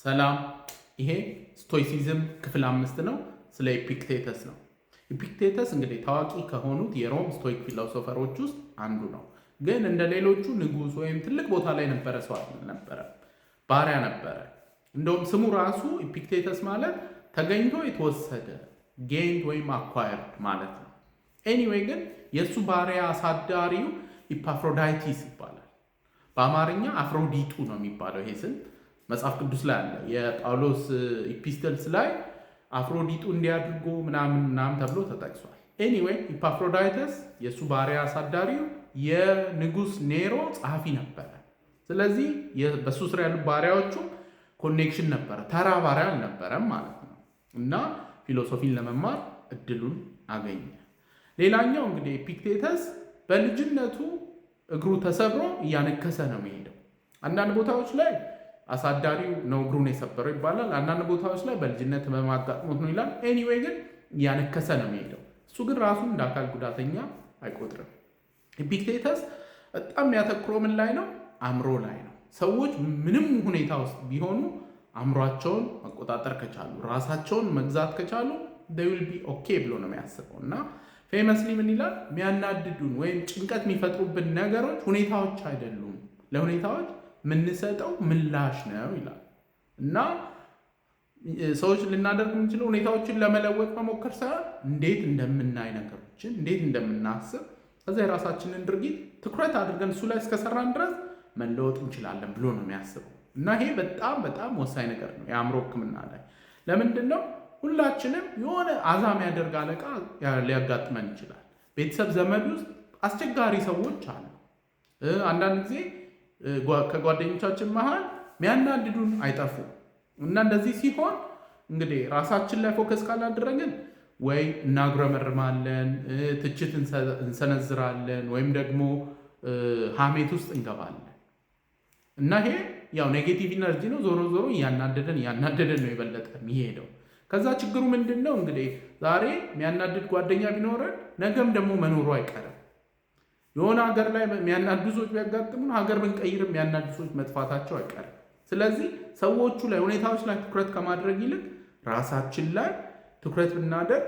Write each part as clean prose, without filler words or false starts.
ሰላም፣ ይሄ ስቶይሲዝም ክፍል 5 ነው። ስለ ኢፒክቴተስ ነው። ኢፒክቴተስ እንግዲህ ታዋቂ ከሆኑት የሮም ስቶይክ ፊሎሶፈሮች ውስጥ አንዱ ነው። ግን እንደ ሌሎቹ ንጉሥ ወይም ትልቅ ቦታ ላይ ነበረ ሰው አልነበረም፣ ባሪያ ነበረ። እንደውም ስሙ ራሱ ኢፒክቴተስ ማለት ተገኝቶ የተወሰደ ጌንድ ወይም አኳየርድ ማለት ነው። ኤኒዌይ ግን የእሱ ባሪያ አሳዳሪው ኢፓፍሮዳይቲስ ይባላል። በአማርኛ አፍሮዲጡ ነው የሚባለው። ይሄ ስም መጽሐፍ ቅዱስ ላይ አለ። የጳውሎስ ኢፒስተልስ ላይ አፍሮዲጡ እንዲያድርጎ ምናምን ተብሎ ተጠቅሷል። ኤኒዌይ ኢፓፍሮዳይተስ የእሱ ባሪያ አሳዳሪው የንጉሥ ኔሮ ጸሐፊ ነበረ። ስለዚህ በሱ ስር ያሉ ባሪያዎቹ ኮኔክሽን ነበረ፣ ተራ ባሪያ አልነበረም ማለት ነው። እና ፊሎሶፊን ለመማር እድሉን አገኘ። ሌላኛው እንግዲህ ኢፒክቴተስ በልጅነቱ እግሩ ተሰብሮ እያነከሰ ነው የሚሄደው። አንዳንድ ቦታዎች ላይ አሳዳሪው ነው እግሩን የሰበረው ይባላል። አንዳንድ ቦታዎች ላይ በልጅነት በማጋጥሞት ነው ይላል። ኤኒዌይ ግን እያነከሰ ነው የሚሄደው። እሱ ግን ራሱን እንደ አካል ጉዳተኛ አይቆጥርም። ኢፒክቴተስ በጣም የሚያተኩረው ምን ላይ ነው? አእምሮ ላይ ነው። ሰዎች ምንም ሁኔታ ውስጥ ቢሆኑ አእምሯቸውን መቆጣጠር ከቻሉ፣ ራሳቸውን መግዛት ከቻሉ they will be okay ብሎ ነው የሚያስበው። እና ፌመስሊ ምን ይላል? የሚያናድዱን ወይም ጭንቀት የሚፈጥሩብን ነገሮች ሁኔታዎች አይደሉም፣ ለሁኔታዎች የምንሰጠው ምላሽ ነው ይላል። እና ሰዎች ልናደርግ የምንችለው ሁኔታዎችን ለመለወጥ መሞከር ሳይሆን እንዴት እንደምናይ ነገሮችን፣ እንዴት እንደምናስብ፣ ከዛ የራሳችንን ድርጊት ትኩረት አድርገን እሱ ላይ እስከሰራን ድረስ መለወጥ እንችላለን ብሎ ነው የሚያስበው። እና ይሄ በጣም በጣም ወሳኝ ነገር ነው የአእምሮ ሕክምና ላይ። ለምንድን ነው? ሁላችንም የሆነ አዛ የሚያደርግ አለቃ ሊያጋጥመን ይችላል። ቤተሰብ ዘመድ ውስጥ አስቸጋሪ ሰዎች አሉ። አንዳንድ ጊዜ ከጓደኞቻችን መሃል የሚያናድዱን አይጠፉም። እና እንደዚህ ሲሆን እንግዲህ ራሳችን ላይ ፎከስ ካላደረግን ወይ እናጉረመርማለን፣ ትችት እንሰነዝራለን፣ ወይም ደግሞ ሀሜት ውስጥ እንገባለን። እና ይሄ ያው ኔጌቲቭ ኢነርጂ ነው። ዞሮ ዞሮ እያናደደን ነው የበለጠ የሚሄደው። ከዛ ችግሩ ምንድን ነው እንግዲህ ዛሬ የሚያናድድ ጓደኛ ቢኖረን ነገም ደግሞ መኖሩ አይቀርም። የሆነ ሀገር ላይ የሚያናዱ ሰዎች ቢያጋጥሙን ሀገር ብንቀይር የሚያናዱ ሰዎች መጥፋታቸው አይቀርም። ስለዚህ ሰዎቹ ላይ ሁኔታዎች ላይ ትኩረት ከማድረግ ይልቅ ራሳችን ላይ ትኩረት ብናደርግ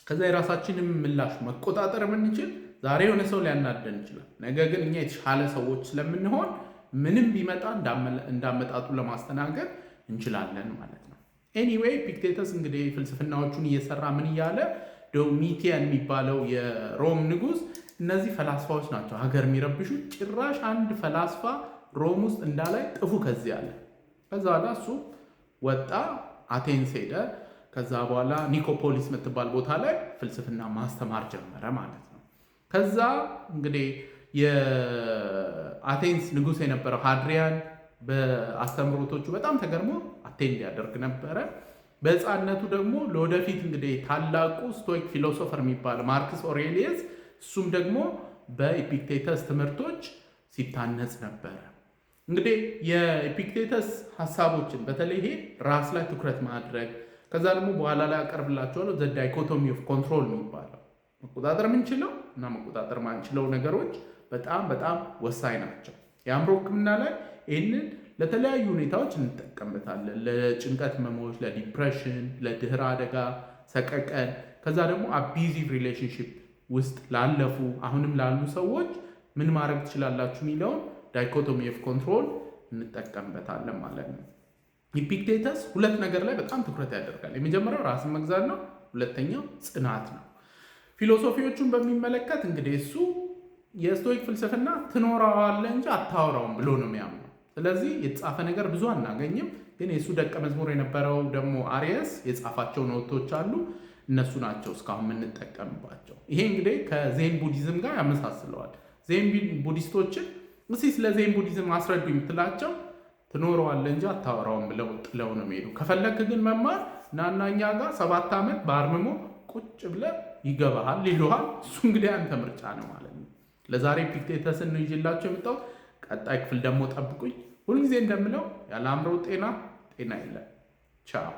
ከዛ የራሳችንን ምላሽ መቆጣጠር የምንችል ዛሬ የሆነ ሰው ሊያናደን ይችላል። ነገር ግን እኛ የተሻለ ሰዎች ስለምንሆን ምንም ቢመጣ እንዳመጣጡ ለማስተናገድ እንችላለን ማለት ነው። ኤኒዌይ ኢፒክቴተስ እንግዲህ ፍልስፍናዎቹን እየሰራ ምን እያለ ዶሚቲያን የሚባለው የሮም ንጉሥ እነዚህ ፈላስፋዎች ናቸው ሀገር የሚረብሹ። ጭራሽ አንድ ፈላስፋ ሮም ውስጥ እንዳላይ ጥፉ ከዚህ አለ። ከዛ በኋላ እሱ ወጣ፣ አቴንስ ሄደ። ከዛ በኋላ ኒኮፖሊስ የምትባል ቦታ ላይ ፍልስፍና ማስተማር ጀመረ ማለት ነው። ከዛ እንግዲህ የአቴንስ ንጉሥ የነበረው ሃድሪያን በአስተምሮቶቹ በጣም ተገርሞ አቴንድ ያደርግ ነበረ። በሕፃንነቱ ደግሞ ለወደፊት እንግዲህ ታላቁ ስቶይክ ፊሎሶፈር የሚባለው ማርክስ ኦሬሊየስ እሱም ደግሞ በኢፒክቴተስ ትምህርቶች ሲታነጽ ነበረ። እንግዲህ የኢፒክቴተስ ሀሳቦችን በተለይ ይሄ ራስ ላይ ትኩረት ማድረግ፣ ከዛ ደግሞ በኋላ ላይ አቀርብላቸዋለሁ ዘ ዳይኮቶሚ ኦፍ ኮንትሮል የሚባለው መቆጣጠር የምንችለው እና መቆጣጠር ማንችለው ነገሮች በጣም በጣም ወሳኝ ናቸው። የአእምሮ ሕክምና ላይ ይህንን ለተለያዩ ሁኔታዎች እንጠቀምበታለን። ለጭንቀት ህመሞች፣ ለዲፕሬሽን፣ ለድህረ አደጋ ሰቀቀን፣ ከዛ ደግሞ አቢዩዚቭ ሪሌሽንሽፕ ውስጥ ላለፉ አሁንም ላሉ ሰዎች ምን ማድረግ ትችላላችሁ የሚለውን ዳይኮቶሚ ኦፍ ኮንትሮል እንጠቀምበታለን ማለት ነው። ኢፒክቴተስ ሁለት ነገር ላይ በጣም ትኩረት ያደርጋል። የመጀመሪያው ራስን መግዛት ነው። ሁለተኛው ጽናት ነው። ፊሎሶፊዎቹን በሚመለከት እንግዲህ እሱ የስቶይክ ፍልስፍና ትኖረዋለህ እንጂ አታወራውም ብሎ ነው የሚያምነው። ስለዚህ የተጻፈ ነገር ብዙ አናገኝም። ግን የእሱ ደቀ መዝሙር የነበረው ደግሞ አሪየስ የጻፋቸው ኖቶች አሉ። እነሱ ናቸው እስካሁን የምንጠቀምባቸው። ይሄ እንግዲህ ከዜን ቡዲዝም ጋር ያመሳስለዋል። ዜን ቡዲስቶችን እስኪ ስለ ዜን ቡዲዝም አስረዱ የምትላቸው ትኖረዋለህ እንጂ አታወራውም ብለው ጥለው ነው የሚሄዱ። ከፈለክ ግን መማር ናና እኛ ጋር 7 ዓመት በአርምሞ ቁጭ ብለህ ይገባሃል ይሉሃል። እሱ እንግዲህ አንተ ምርጫ ነው ማለት ነው። ለዛሬ ኢፒክቴተስን ነው ይዤላቸው የመጣሁት። ቀጣይ ክፍል ደግሞ ጠብቁኝ። ሁልጊዜ እንደምለው ያለ አእምሮ ጤና የለም። ቻው